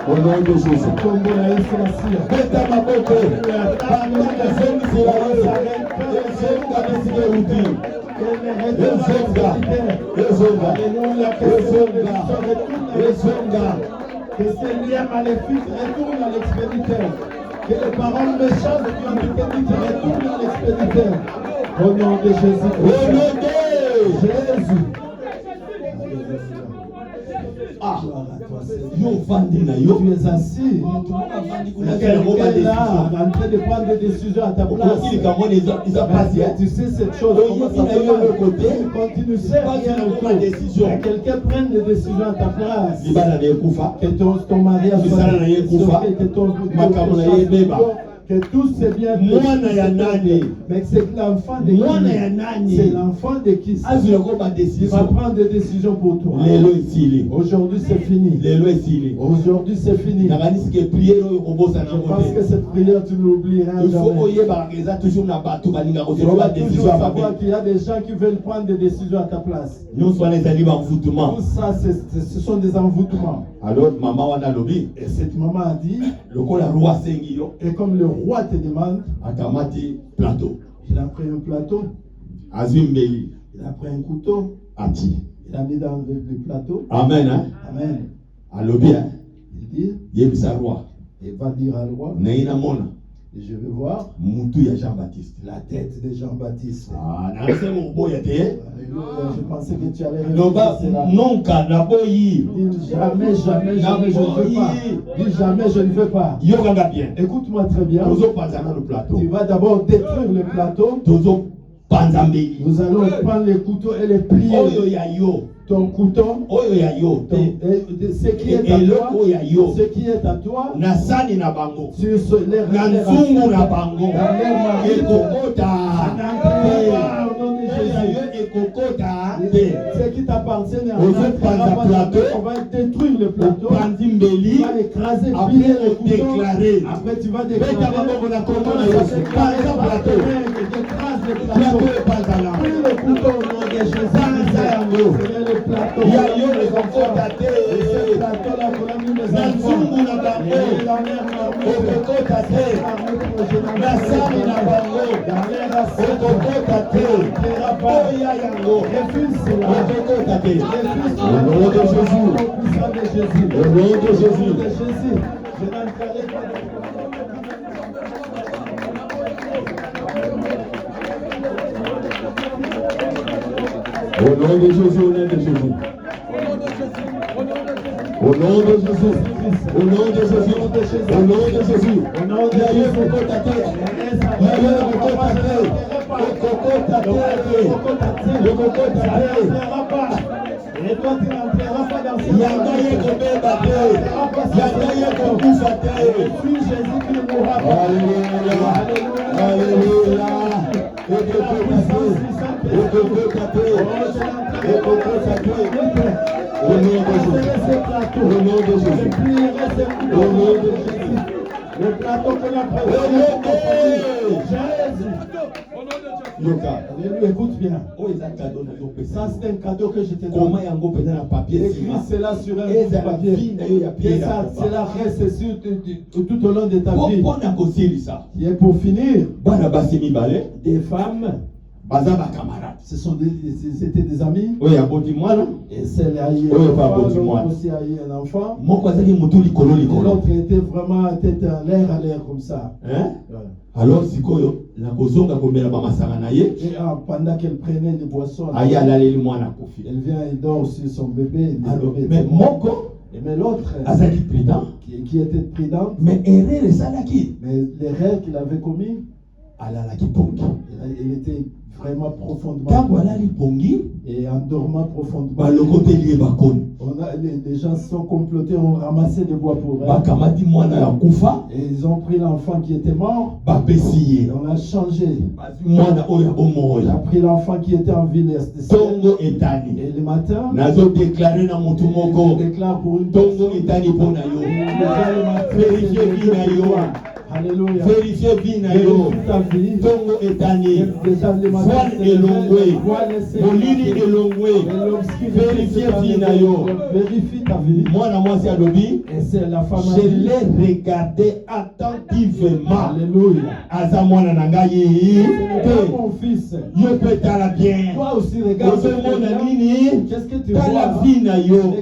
[SPEAKER 2] Au nom de Jésus. Beta Maboko, Pamela Zemzira, Zemga Desideruti.
[SPEAKER 3] Que ces liens maléfiques retournent à l'expéditeur. Que les paroles méchantes qui ont été dites retournent à l'expéditeur. Au nom de Jésus.
[SPEAKER 1] Au nom de
[SPEAKER 3] Jésus.
[SPEAKER 1] Ah,
[SPEAKER 3] Yo Vandina, yo tu es assis. Quelqu'un là en train de prendre des décisions à ta place. Tu sais cette chose, comment ça se continue à décision. Quelqu'un prenne des décisions à ta place. Que ton mariage soit que ton que tout c'est bien fait. Mais c'est l'enfant de qui? C'est l'enfant de qui? Il va prendre des décisions pour toi. Aujourd'hui c'est fini. Aujourd'hui c'est fini. Je pense que cette prière tu l'oublieras jamais. Tu dois toujours savoir qu'il y a des gens qui veulent prendre des décisions à ta place. Tout ça ce sont des envoûtements.
[SPEAKER 1] Alors maman wana lobi.
[SPEAKER 3] Et cette maman a dit. Et comme le roi te demande.
[SPEAKER 1] Akamati plateau.
[SPEAKER 3] Il a pris un plateau.
[SPEAKER 1] Azimbeli.
[SPEAKER 3] Il a pris un couteau.
[SPEAKER 1] Ati.
[SPEAKER 3] Il a mis dans le plateau.
[SPEAKER 1] Amen. Hein?
[SPEAKER 3] Amen.
[SPEAKER 1] Alobi. Hein?
[SPEAKER 3] Il dit.
[SPEAKER 1] Yebisa roi.
[SPEAKER 3] Il va dire à le roi.
[SPEAKER 1] Neina mona.
[SPEAKER 3] Et je vais voir.
[SPEAKER 1] Mutu ya Jean-Baptiste.
[SPEAKER 3] La tête de Jean-Baptiste.
[SPEAKER 1] Ah, c'est mon boy.
[SPEAKER 3] Je pensais que tu allais
[SPEAKER 1] non, Kanaboyi.
[SPEAKER 3] Jamais, jamais, jamais, je ne veux pas. Dis jamais, je ne veux pas.
[SPEAKER 1] Bien.
[SPEAKER 3] Écoute-moi très bien.
[SPEAKER 1] Le
[SPEAKER 3] tu vas d'abord détruire le plateau. Nous allons prendre les couteaux et les plier. Ton couteau, ce qui est à toi, ce qui est à toi, sur les ce qui t'appartient, on va détruire le plateau, on va l'écraser, plier le couteau, après tu vas déclarer le couteau au nom de Jésus. Le plateau. Il y a eu les enfants datés. Ce plateau-là pour la nuit des enfants. La salle n'a pas refuse cela. Au nom de Jésus. Au nom de Jésus. Je n'entrerai pas.
[SPEAKER 1] Au nom de Jésus, au nom de Jésus. Au nom de Jésus. Au nom de Jésus. Au nom de Jésus. Au nom de Jésus.
[SPEAKER 3] Et toi tu n'entreras pas dans ce Puis Jésus qui mourra.
[SPEAKER 1] Alléluia. Alléluia. Au nom de Jésus. Au nom de Jésus. Au nom de Jésus.
[SPEAKER 3] Le plateau qu'on a préparé. Jésus. Écoute bien. Ça c'est un cadeau que je te donne. Écris cela sur un papier. Et ça, cela reste sur tout au long de ta vie. Et pour finir, des femmes. C'était des amis. Et celle a eu un enfant. L'autre était vraiment tête en l'air à l'air comme ça.
[SPEAKER 1] Alors sikoyo la kozonga komela ba masanga na ye
[SPEAKER 3] et pendant qu'elle prenait des boissons
[SPEAKER 1] aya laleli mwana kofi
[SPEAKER 3] elle vient et dort sur son bébé.
[SPEAKER 1] Mais moko
[SPEAKER 3] mais l'autre
[SPEAKER 1] azali prudent
[SPEAKER 3] qui était prudent
[SPEAKER 1] mais erreur salaki
[SPEAKER 3] mais l'erreur qu'il avait commis
[SPEAKER 1] ala la kipongi
[SPEAKER 3] il était vraiment profondément et en dormant profondément. Les gens sont complotés, ont ramassé des bois pour elle. Et ils ont pris l'enfant qui était mort. Et on a changé. On a pris l'enfant qui était en vie. Et le matin,
[SPEAKER 1] je déclare
[SPEAKER 3] pour une Alléluia.
[SPEAKER 1] Vérifiez bien
[SPEAKER 3] ta vie.
[SPEAKER 1] Tongo etani. Voile elongwe. Molini elongwe. Vérifiez bien yo.
[SPEAKER 3] Vérifie ta vie.
[SPEAKER 1] Moi na moi c'est adobi.
[SPEAKER 3] Et c'est la femme.
[SPEAKER 1] Je l'ai regardé attentivement.
[SPEAKER 3] Alléluia.
[SPEAKER 1] Aza mwana nanga yi.
[SPEAKER 3] Mon fils.
[SPEAKER 1] Yo peut tala bien.
[SPEAKER 3] Toi aussi regarde.
[SPEAKER 1] Qu'est-ce que tu vois? Tala vie na yo.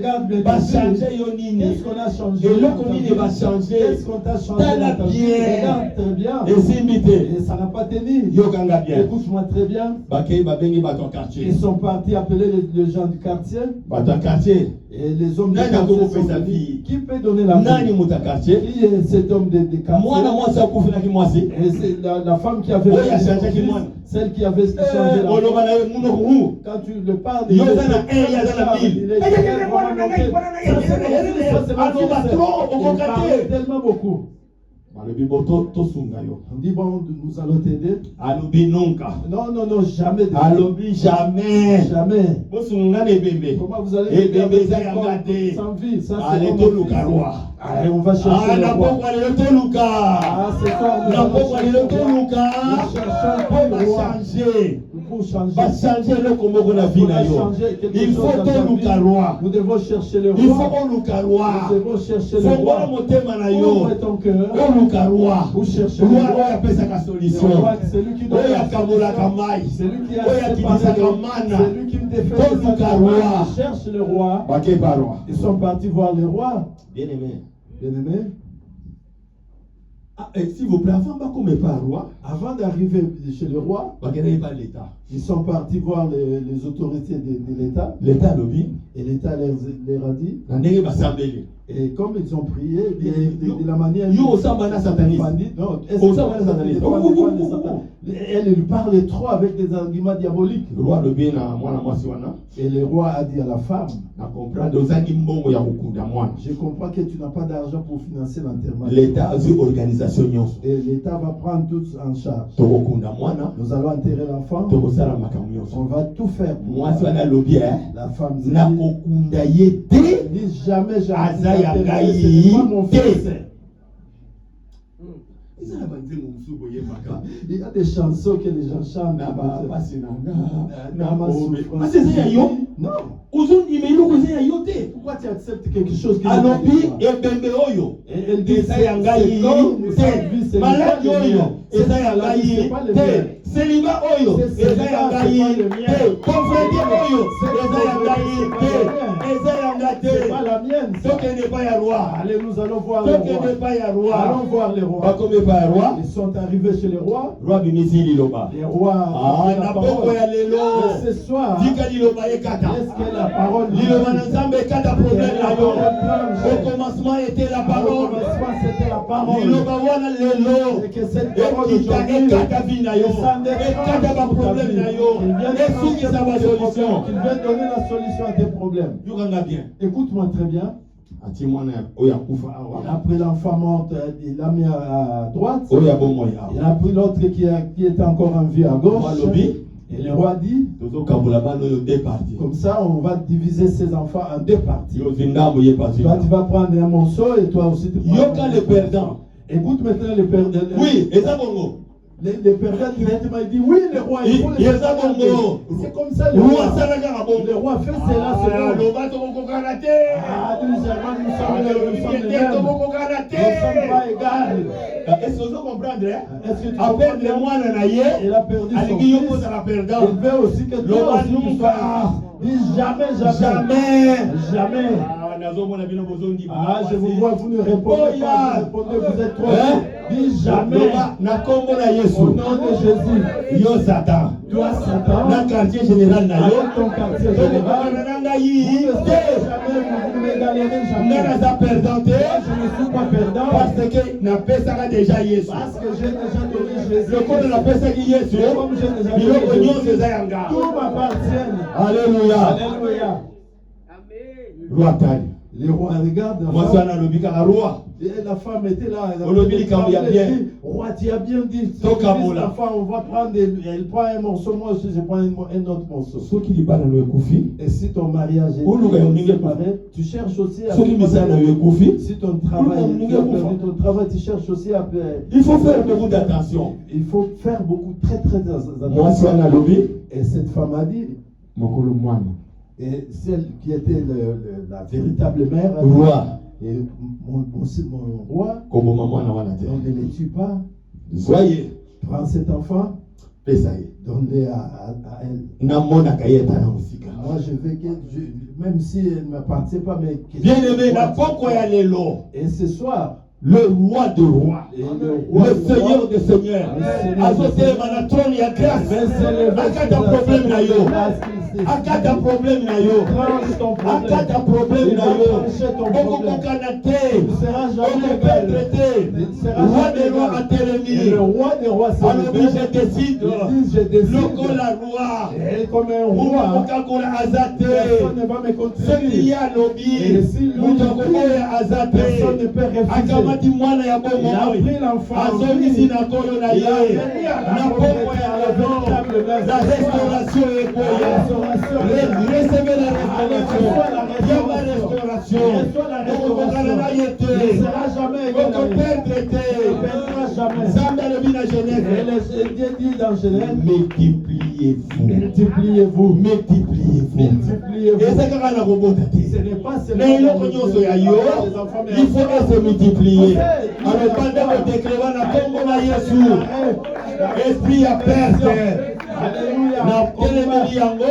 [SPEAKER 1] Ba changer yo nini.
[SPEAKER 3] Qu'est-ce qu'on a changé?
[SPEAKER 1] Et le nini va changer.
[SPEAKER 3] Qu'est-ce qu'on t'a changé?
[SPEAKER 1] Tala bien.
[SPEAKER 3] Regarde très bien.
[SPEAKER 2] Esimbite.
[SPEAKER 3] Et ça n'a pas tenu.
[SPEAKER 2] Yokanga bien.
[SPEAKER 3] Écoute-moi très bien.
[SPEAKER 2] Bakei babengi bato quartier.
[SPEAKER 3] Ils sont partis appeler les gens du quartier.
[SPEAKER 2] Bato quartier.
[SPEAKER 3] Et les hommes du
[SPEAKER 2] Nani
[SPEAKER 3] quartier
[SPEAKER 2] akoko
[SPEAKER 3] sont
[SPEAKER 2] pesa
[SPEAKER 3] venus.
[SPEAKER 2] vie.
[SPEAKER 3] Qui peut donner la
[SPEAKER 2] Nani
[SPEAKER 3] vie?
[SPEAKER 2] muta quartier.
[SPEAKER 3] Qui est cet homme de quartier?
[SPEAKER 2] Mwana mwasi akufina ki mwasi.
[SPEAKER 3] Et c'est la femme qui avait
[SPEAKER 2] Oui, elle a changé qui moi.
[SPEAKER 3] celle qui avait changé la
[SPEAKER 2] Oloba na munoko.
[SPEAKER 3] quand tu le parles,
[SPEAKER 2] Yo za na il y a dans la ville.
[SPEAKER 3] il est
[SPEAKER 2] Aloba trop
[SPEAKER 3] il parle
[SPEAKER 2] okokate.
[SPEAKER 3] tellement beaucoup.
[SPEAKER 2] Balobi boto to sunga yo.
[SPEAKER 3] On dit bon, nous allons t'aider.
[SPEAKER 2] Alobi nonka.
[SPEAKER 3] Non, non, non, jamais.
[SPEAKER 2] Alobi jamais.
[SPEAKER 3] Jamais.
[SPEAKER 2] Bo sunga ne bembe.
[SPEAKER 3] Comment vous allez
[SPEAKER 2] Et
[SPEAKER 3] aider
[SPEAKER 2] bembe
[SPEAKER 3] avec
[SPEAKER 2] za
[SPEAKER 3] un
[SPEAKER 2] ya
[SPEAKER 3] corps
[SPEAKER 2] ngate.
[SPEAKER 3] sans vie? Ça,
[SPEAKER 2] Allez
[SPEAKER 3] c'est
[SPEAKER 2] to
[SPEAKER 3] comme
[SPEAKER 2] luka roi.
[SPEAKER 3] allez, on va chercher le
[SPEAKER 2] Na
[SPEAKER 3] roi.
[SPEAKER 2] pokwa le to luka.
[SPEAKER 3] Ah, c'est ça.
[SPEAKER 2] Na pokwa le to luka.
[SPEAKER 3] Nous cherchons
[SPEAKER 2] On
[SPEAKER 3] le
[SPEAKER 2] va
[SPEAKER 3] roi.
[SPEAKER 2] changer.
[SPEAKER 3] Pour changer.
[SPEAKER 2] Va changer le komoko na vie na yo. Il faut to luka roi.
[SPEAKER 3] Nous devons chercher le
[SPEAKER 2] Il faut
[SPEAKER 3] roi.
[SPEAKER 2] on luka roi.
[SPEAKER 3] Nous devons chercher le
[SPEAKER 2] Faut
[SPEAKER 3] roi.
[SPEAKER 2] motema na
[SPEAKER 3] Ouvre
[SPEAKER 2] yo.
[SPEAKER 3] ton cœur.
[SPEAKER 2] On luka roi.
[SPEAKER 3] Vous cherchez
[SPEAKER 2] Roi
[SPEAKER 3] le roi.
[SPEAKER 2] oyo apesaka
[SPEAKER 3] Le
[SPEAKER 2] solution.
[SPEAKER 3] roi, c'est lui qui donne
[SPEAKER 2] Oyo
[SPEAKER 3] la
[SPEAKER 2] akabolaka
[SPEAKER 3] solution.
[SPEAKER 2] mai.
[SPEAKER 3] C'est lui qui a
[SPEAKER 2] Oyo
[SPEAKER 3] séparé
[SPEAKER 2] akitisaka
[SPEAKER 3] le-
[SPEAKER 2] mana.
[SPEAKER 3] c'est lui qui me défait
[SPEAKER 2] Faut
[SPEAKER 3] de sa
[SPEAKER 2] luka
[SPEAKER 3] colère.
[SPEAKER 2] roi.
[SPEAKER 3] Je cherche le roi.
[SPEAKER 2] Bake pa roi.
[SPEAKER 3] Ils sont partis voir le roi.
[SPEAKER 2] Bien aimé.
[SPEAKER 3] Bien aimé.
[SPEAKER 2] S'il vous plaît, avant de pas roi,
[SPEAKER 3] Avant d'arriver chez le roi,
[SPEAKER 2] bakene pas l'État.
[SPEAKER 3] ils sont partis voir les autorités de l'État.
[SPEAKER 2] L'État lobby,
[SPEAKER 3] Et l'État leur a dit.
[SPEAKER 2] na ndenge basambeli.
[SPEAKER 3] Et comme ils ont prié, de la manière.
[SPEAKER 2] Yo osamba na sataniste.
[SPEAKER 3] Non,
[SPEAKER 2] Osamba na sataniste.
[SPEAKER 3] Elle lui parlait trop avec des arguments diaboliques.
[SPEAKER 2] Roi lobby na mwana mwasi wana.
[SPEAKER 3] Et le roi a dit à la femme,
[SPEAKER 2] Na comprendre ozangi mbongo ya kokunda mwana.
[SPEAKER 3] je comprends que tu n'as pas d'argent pour financer l'enterrement.
[SPEAKER 2] L'État azwi organisation nyonso.
[SPEAKER 3] Et l'État va prendre tout en charge.
[SPEAKER 2] Tokokunda mwana,
[SPEAKER 3] Nous allons enterrer l'enfant.
[SPEAKER 2] tokosala makambo
[SPEAKER 3] On
[SPEAKER 2] nyonso.
[SPEAKER 3] va tout faire pour
[SPEAKER 2] Mwasi wana lobby
[SPEAKER 3] la femme. dit,
[SPEAKER 2] na kokunda ye te.
[SPEAKER 3] dis jamais, jamais.
[SPEAKER 2] Aza ya
[SPEAKER 3] Ce
[SPEAKER 2] ngai
[SPEAKER 3] n'est pas mon
[SPEAKER 2] te.
[SPEAKER 3] fils.
[SPEAKER 2] Ezala banzembo mosusu boyebaka.
[SPEAKER 3] Il y a des chansons que les gens chantent.
[SPEAKER 2] Na bapasi na nga,
[SPEAKER 3] Dans
[SPEAKER 2] na
[SPEAKER 3] ma
[SPEAKER 2] bobe.
[SPEAKER 3] souffrance.
[SPEAKER 2] Kasi eza ya yo.
[SPEAKER 3] Non.
[SPEAKER 2] ozondima eloko eza ya yo te.
[SPEAKER 3] Pourquoi tu acceptes quelque chose qui
[SPEAKER 2] alobi ebembe oyo
[SPEAKER 3] Elle dit
[SPEAKER 2] eza ya ngai te. Maladi oyo eza ya ngai te. Seliba oyo eza ya ngai te. Confrère oyo eza ya ngai te. Eza ya nga
[SPEAKER 3] c'est pas
[SPEAKER 2] te.
[SPEAKER 3] la mienne. ça.
[SPEAKER 2] Tokende pa ya roi.
[SPEAKER 3] Allez, nous allons voir le
[SPEAKER 2] Tokende
[SPEAKER 3] roi.
[SPEAKER 2] pa ya
[SPEAKER 3] Allons
[SPEAKER 2] roi.
[SPEAKER 3] voir le roi.
[SPEAKER 2] Bakome pa ya roi.
[SPEAKER 3] Ils sont arrivés chez le roi.
[SPEAKER 2] Roi bimisi liloba.
[SPEAKER 3] Les rois.
[SPEAKER 2] Ah,
[SPEAKER 3] ont pris la
[SPEAKER 2] na poko
[SPEAKER 3] parole.
[SPEAKER 2] ya lelo.
[SPEAKER 3] Mais ce soir,
[SPEAKER 2] Tika liloba ekata.
[SPEAKER 3] est-ce que la parole
[SPEAKER 2] Liloba na nzambe ekata problème na yo. Au commencement était la
[SPEAKER 3] Au
[SPEAKER 2] parole.
[SPEAKER 3] commencement, c'était la parole.
[SPEAKER 2] Liloba wana lelo.
[SPEAKER 3] Et que cette parole
[SPEAKER 2] ekita
[SPEAKER 3] aujourd'hui,
[SPEAKER 2] ekata vi na yo. Ekata ba problème na yo. Esukisa ba solution.
[SPEAKER 3] qu'il vient donner la solution à tes problèmes.
[SPEAKER 2] Yokanga bien.
[SPEAKER 3] Écoute-moi très bien.
[SPEAKER 2] Ati mwana oya kufa
[SPEAKER 3] Il
[SPEAKER 2] awa.
[SPEAKER 3] a pris l'enfant mort, il l'a mis à droite.
[SPEAKER 2] Oya bomoy
[SPEAKER 3] Il
[SPEAKER 2] awa.
[SPEAKER 3] a pris l'autre qui était encore en vie à gauche.
[SPEAKER 2] Roi lobby.
[SPEAKER 3] Et le roi dit,
[SPEAKER 2] Tozo kabula bano yo deux parties.
[SPEAKER 3] comme ça, on va diviser ses enfants en deux parties.
[SPEAKER 2] Yo zingambo ye pas
[SPEAKER 3] Toi, tu vas prendre un morceau et toi aussi tu prends
[SPEAKER 2] Yoka
[SPEAKER 3] un
[SPEAKER 2] le
[SPEAKER 3] morceau.
[SPEAKER 2] perdant.
[SPEAKER 3] Écoute maintenant le perdant.
[SPEAKER 2] Oui, eza bongo.
[SPEAKER 3] Les perdants directement, il dit, oui, le roi, il faut
[SPEAKER 2] Il
[SPEAKER 3] les
[SPEAKER 2] eza bongo.
[SPEAKER 3] C'est comme ça, le
[SPEAKER 2] Roi
[SPEAKER 3] roi.
[SPEAKER 2] salaka na bongo.
[SPEAKER 3] Le roi fait cela, c'est
[SPEAKER 2] Ah,
[SPEAKER 3] bon.
[SPEAKER 2] loba tokokokana te.
[SPEAKER 3] Ah, nous sommes les mêmes. Nous sommes
[SPEAKER 2] tokokokana te.
[SPEAKER 3] pas égales.
[SPEAKER 2] Est-ce que vous comprenez?
[SPEAKER 3] Est-ce que tu
[SPEAKER 2] Aperdre
[SPEAKER 3] comprends?
[SPEAKER 2] mwana na ye.
[SPEAKER 3] Il a perdu son
[SPEAKER 2] Alingi yo
[SPEAKER 3] fils.
[SPEAKER 2] kozala
[SPEAKER 3] Il
[SPEAKER 2] perdant.
[SPEAKER 3] veut aussi que
[SPEAKER 2] Le
[SPEAKER 3] toi
[SPEAKER 2] roi
[SPEAKER 3] aussi tu
[SPEAKER 2] nunca.
[SPEAKER 3] sois. Dis jamais, jamais.
[SPEAKER 2] Jamais.
[SPEAKER 3] Jamais.
[SPEAKER 2] Ah, nazomona bino bozondima.
[SPEAKER 3] Ah, je vous vois, vous ne répondez pas. Vous répondez, vous êtes trop.
[SPEAKER 2] Hein?
[SPEAKER 3] Dis jamais.
[SPEAKER 2] Loba na kombo na
[SPEAKER 3] Au
[SPEAKER 2] Yesu.
[SPEAKER 3] nom de Jésus.
[SPEAKER 2] Yo Satan.
[SPEAKER 3] Toi, Satan.
[SPEAKER 2] Na quartier général na yo.
[SPEAKER 3] Avec ton quartier général.
[SPEAKER 2] Tokokokana na
[SPEAKER 3] Vous
[SPEAKER 2] ngai
[SPEAKER 3] ne
[SPEAKER 2] te.
[SPEAKER 3] serez jamais, vous ne m'égalerez
[SPEAKER 2] Nga
[SPEAKER 3] jamais.
[SPEAKER 2] naza perdant te.
[SPEAKER 3] Moi, je ne suis pas perdant.
[SPEAKER 2] Parce que napesaka déjà Yesu.
[SPEAKER 3] Parce que j'ai déjà donné Jésus.
[SPEAKER 2] Lokola napesaki Yesu.
[SPEAKER 3] Comme j'ai déjà
[SPEAKER 2] Biloko
[SPEAKER 3] donné
[SPEAKER 2] nyonso
[SPEAKER 3] Jésus,
[SPEAKER 2] eza yanga.
[SPEAKER 3] tout m'appartient.
[SPEAKER 2] Alléluia.
[SPEAKER 3] Alléluia.
[SPEAKER 2] Roi tali.
[SPEAKER 3] Le roi regarde la
[SPEAKER 2] Mwasi
[SPEAKER 3] femme.
[SPEAKER 2] wana alobika roi.
[SPEAKER 3] Et la femme était là. Elle a
[SPEAKER 2] Olobi
[SPEAKER 3] dit,
[SPEAKER 2] likambo ya bien.
[SPEAKER 3] roi, tu as bien dit.
[SPEAKER 2] Toka
[SPEAKER 3] Fils
[SPEAKER 2] mola.
[SPEAKER 3] d'enfant, on va prendre. Elle prend un morceau, moi aussi je prends un autre morceau.
[SPEAKER 2] Soki libala no ekufi.
[SPEAKER 3] Et si ton mariage est
[SPEAKER 2] Oluka yo ndenge
[SPEAKER 3] séparé, tu cherches aussi à.
[SPEAKER 2] Soki misala yo ekufi.
[SPEAKER 3] Si ton travail,
[SPEAKER 2] Oluka
[SPEAKER 3] tu as
[SPEAKER 2] ndenge
[SPEAKER 3] perdu
[SPEAKER 2] kufa.
[SPEAKER 3] ton travail, tu cherches aussi à.
[SPEAKER 2] Il faut faire beaucoup d'attention.
[SPEAKER 3] Il faut faire beaucoup, très attention.
[SPEAKER 2] Mwasi wana alobi.
[SPEAKER 3] Et cette femme a dit,
[SPEAKER 2] Mokolo mwana.
[SPEAKER 3] et celle qui était la véritable mère, a dit,
[SPEAKER 2] Roi.
[SPEAKER 3] et mon roi,
[SPEAKER 2] Koboma mwana wana te.
[SPEAKER 3] on ne les tue pas.
[SPEAKER 2] Soyez.
[SPEAKER 3] Prends cet enfant,
[SPEAKER 2] Pesa ye.
[SPEAKER 3] donne-le à elle.
[SPEAKER 2] Namonaka ye ata na mosika.
[SPEAKER 3] Moi, je veux que, même si elle ne m'appartient pas, mais que
[SPEAKER 2] Bien aimé, na poko ya lelo.
[SPEAKER 3] et ce soir,
[SPEAKER 1] le roi de rois, le Seigneur des seigneurs. Azote manatroni ya grâce. Akata problème na yo. Akata problème na yo. Akata problème na yo. Oko kokanate. Oko perdrete. Roi des rois a télémi.
[SPEAKER 3] Le roi des rois s'est
[SPEAKER 1] alors
[SPEAKER 3] levé.
[SPEAKER 1] je décide. Loko la roi.
[SPEAKER 3] Et comme un roi,
[SPEAKER 1] Personne
[SPEAKER 3] personne ne va me contredire. Et si lui ne personne ne peut refuser. Il a pris l'enfant. Il a amené à la
[SPEAKER 1] restauration est recevez la restauration. Il ne
[SPEAKER 3] sera jamais Dieu dit dans Genèse,
[SPEAKER 1] multipliez-vous.
[SPEAKER 3] Multipliez-vous.
[SPEAKER 1] Multipliez-vous. Et c'est quand la robot
[SPEAKER 3] ce n'est pas seulement
[SPEAKER 1] mais il faut se multiplier. Alors pendant le décret, on a Congo Yesu. Esprit à perte.
[SPEAKER 3] Alléluia.
[SPEAKER 1] Na télémélie yango.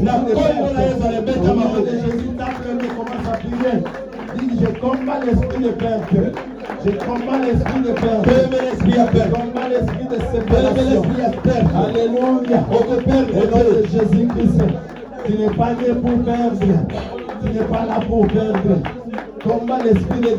[SPEAKER 1] Na Congo na Yesu le bêta maman de
[SPEAKER 3] Jésus t'appelle, commence à prier. Dis, je combats l'esprit de perte. Je combats l'esprit de perte.
[SPEAKER 1] l'esprit à perte.
[SPEAKER 3] Je combats l'esprit de séparation.
[SPEAKER 1] L'esprit à perte.
[SPEAKER 3] Alléluia.
[SPEAKER 1] On peut perdre
[SPEAKER 3] Au nom de Jésus-Christ. Tu n'es pas né pour perdre. Tu n'es pas là pour perdre. Combat l'esprit de